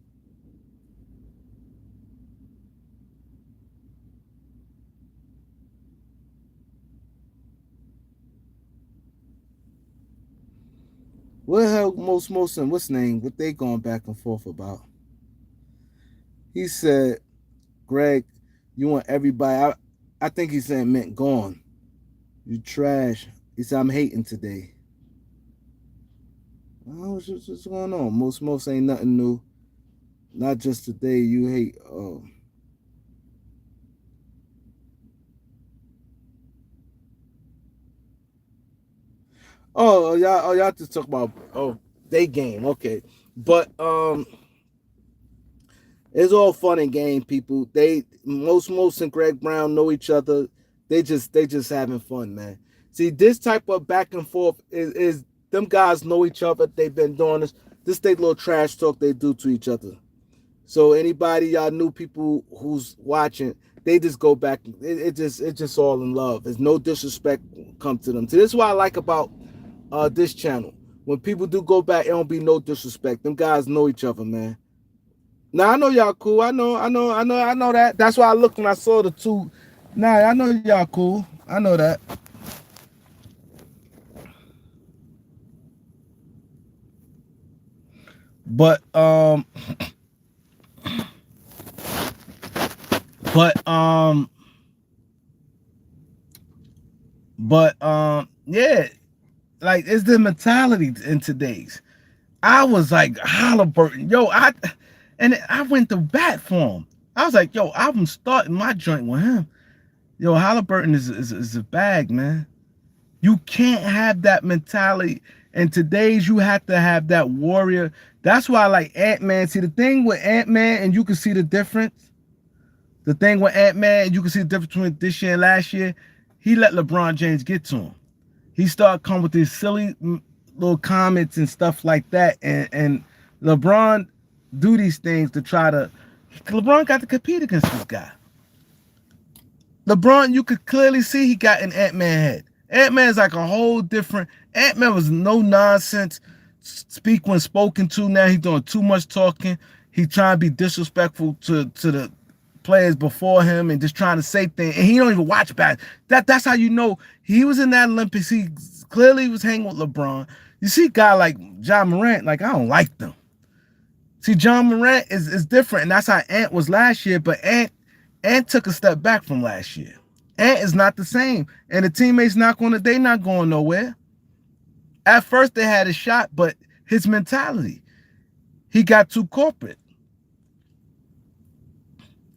What the hell, most and what's name? What they going back and forth about? He said, Greg, you want everybody. I think he said meant gone. You trash. He said, I'm hating today. Oh, what's going on? Most ain't nothing new. Not just today. You hate. Y'all just talk about they game. Okay. But it's all fun and game, people. Most and Greg Brown know each other. They just having fun, man. See, this type of back and forth is them guys know each other. They've been doing this. This they little trash talk they do to each other. So anybody y'all new people who's watching, they just go back. It just all in love. There's no disrespect come to them. So this is what I like about this channel. When people do go back, it don't be no disrespect. Them guys know each other, man. Now I know y'all cool. I know that. That's why I looked when I saw the two. Nah, I know y'all cool. I know that. But but yeah, like it's the mentality in today's. I was like Halliburton, yo, I went to bat for him. I was like, yo, I'm starting my joint with him. Yo, Halliburton is a bag, man. You can't have that mentality. In today's, you have to have that warrior. That's why I like Ant-Man. See, the thing with Ant-Man, and you can see the difference. The thing with Ant-Man, you can see the difference between this year and last year. He let LeBron James get to him. He started coming with these silly little comments and stuff like that. And LeBron do these things to try to. LeBron got to compete against this guy. LeBron, you could clearly see he got an Ant-Man head. Ant-Man's like a whole different. Ant-Man was no nonsense. Speak when spoken to. Now he's doing too much talking. He's trying to be disrespectful to the players before him and just trying to say things. And he don't even watch bad. That's how you know he was in that Olympics. He clearly was hanging with LeBron. You see a guy like John Morant, like I don't like them. See, John Morant is different, and that's how Ant was last year. But Ant took a step back from last year. Ant is not the same, and the teammates they not going nowhere. At first they had a shot, but his mentality, he got too corporate.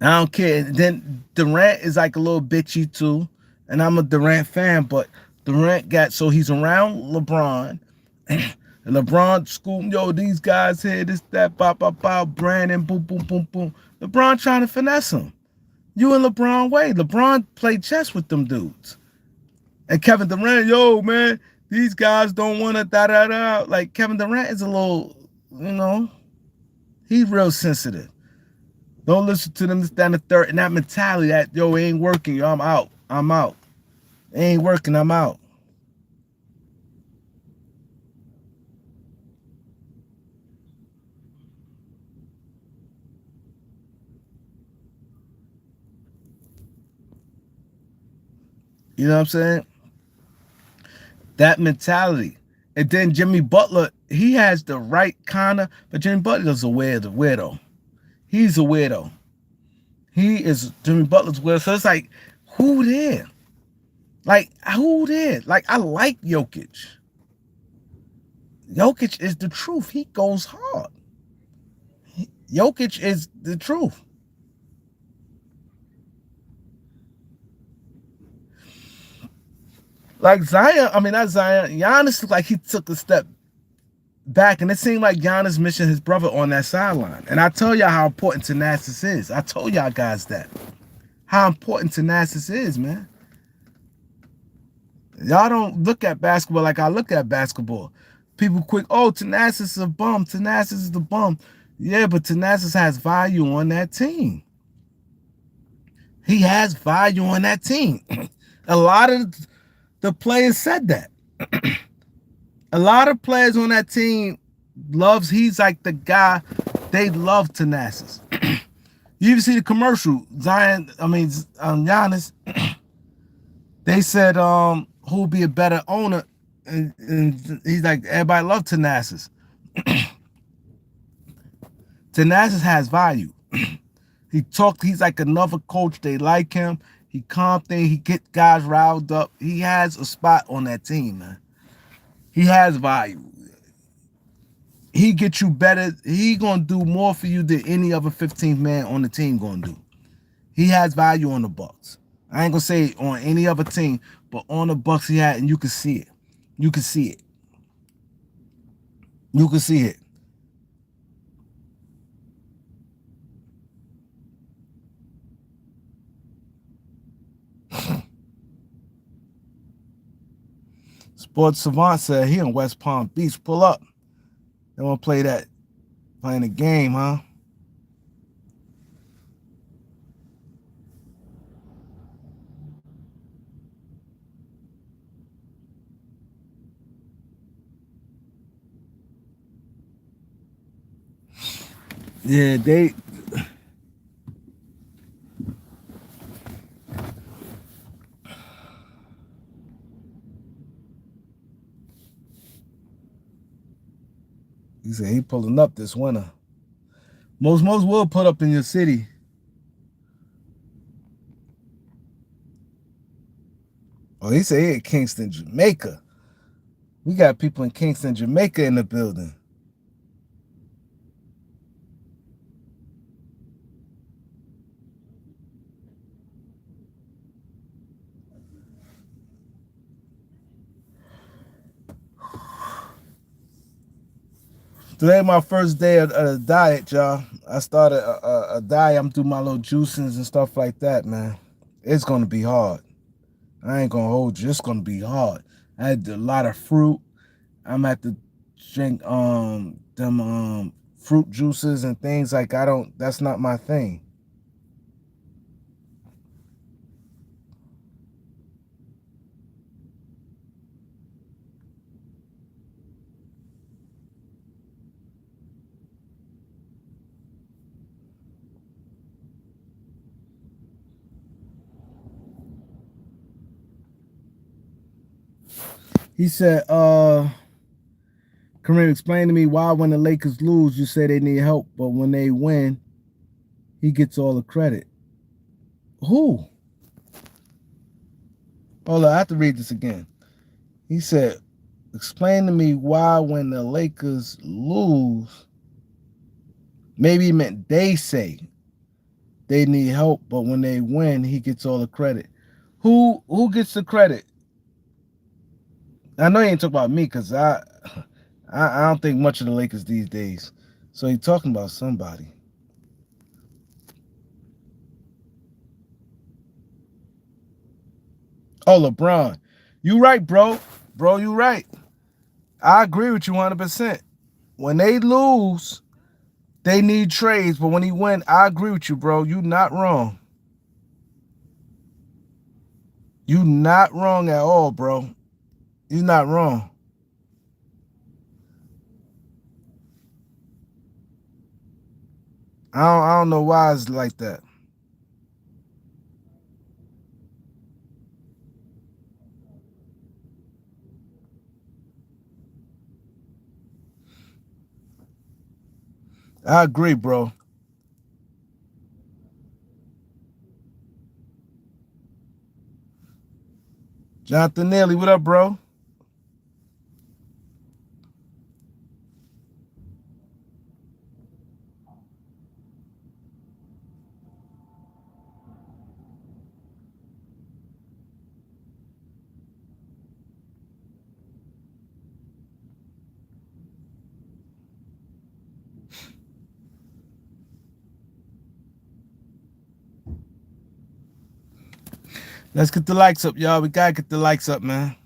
I don't care. Then Durant is like a little bitchy too, and I'm a Durant fan, but Durant got so he's around LeBron. And LeBron school, yo, these guys here, this, that, Brandon, boom, boom, boom, boom. LeBron trying to finesse him. You and LeBron way. LeBron played chess with them dudes. And Kevin Durant, yo, man, These guys don't want to da da da. Like Kevin Durant is a little, you know, he's real sensitive. Don't listen to them. This, that, and the third. And that mentality that, yo, it ain't working. Yo, I'm out. I'm out. It ain't working. I'm out. You know what I'm saying? That mentality. And then Jimmy Butler, he has the right kind of, but Jimmy Butler's a weirdo. He's a weirdo. He is Jimmy Butler's weirdo. So it's like, who there? Like, who there? Like, I like Jokic. Jokic is the truth. He goes hard. Jokic is the truth. Like Zion, I mean, not Zion. Giannis looked like he took a step back, and it seemed like Giannis missing his brother on that sideline. And I tell y'all how important Thanasis is. I told y'all guys that. How important Thanasis is, man. Y'all don't look at basketball like I look at basketball. People quick, oh, Thanasis is a bum. Thanasis is the bum. Yeah, but Thanasis has value on that team. He has value on that team. A lot of the players said that. A lot of players on that team he's like the guy, they love Thanasis. You even see the commercial, Giannis, they said who'll be a better owner, and he's like, everybody love Thanasis. Thanasis has value. He's like another coach, they like him. He calm things, he get guys riled up. He has a spot on that team, man. He has value. He get you better. He gonna do more for you than any other 15th man on the team gonna do. He has value on the Bucks. I ain't gonna say on any other team, but on the Bucks he had, and you can see it. You can see it. You can see it. Sports Savant said he in West Palm Beach. Pull up. They want to play that, playing the game, huh? Yeah, they. He said he pulling up this winter. Most will put up in your city. Oh, he said he at Kingston, Jamaica. We got people in Kingston, Jamaica in the building. Today my first day of the diet, y'all. I started a diet. I'm doing my little juicings and stuff like that, man. It's gonna be hard. I ain't gonna hold you. It's gonna be hard. I had a lot of fruit. I'm at to drink them fruit juices and things like I don't. That's not my thing. He said, Kareem, explain to me why when the Lakers lose, you say they need help, but when they win, he gets all the credit. Who? Hold on, I have to read this again. He said, explain to me why when the Lakers lose, maybe he meant they say they need help, but when they win, he gets all the credit. Who gets the credit? I know he ain't talking about me because I don't think much of the Lakers these days. So he talking about somebody. Oh, LeBron. You right, bro. Bro, you right. I agree with you 100%. When they lose, they need trades. But when he win, I agree with you, bro. You not wrong. You not wrong at all, bro. You not wrong. I don't know why it's like that. I agree, bro. Jonathan Nelly, what up, bro? Let's get the likes up, y'all. We gotta get the likes up, man.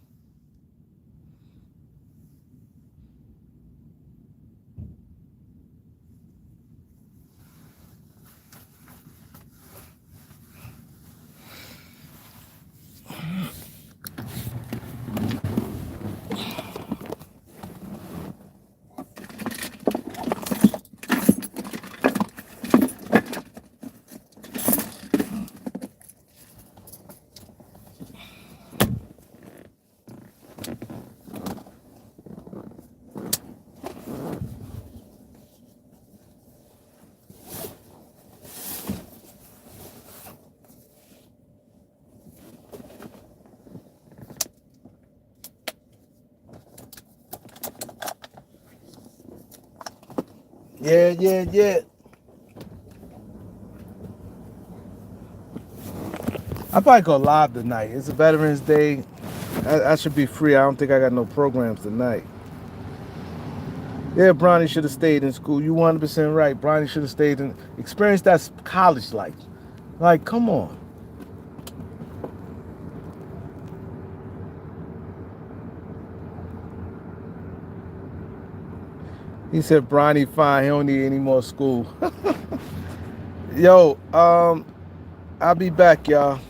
Yeah. I probably go live tonight. It's a Veterans Day. I should be free. I don't think I got no programs tonight. Yeah, Bronny should have stayed in school. You 100% right. Bronny should have stayed and experienced that college life. Like, come on. He said Bronny fine. He don't need any more school. Yo, I'll be back, y'all.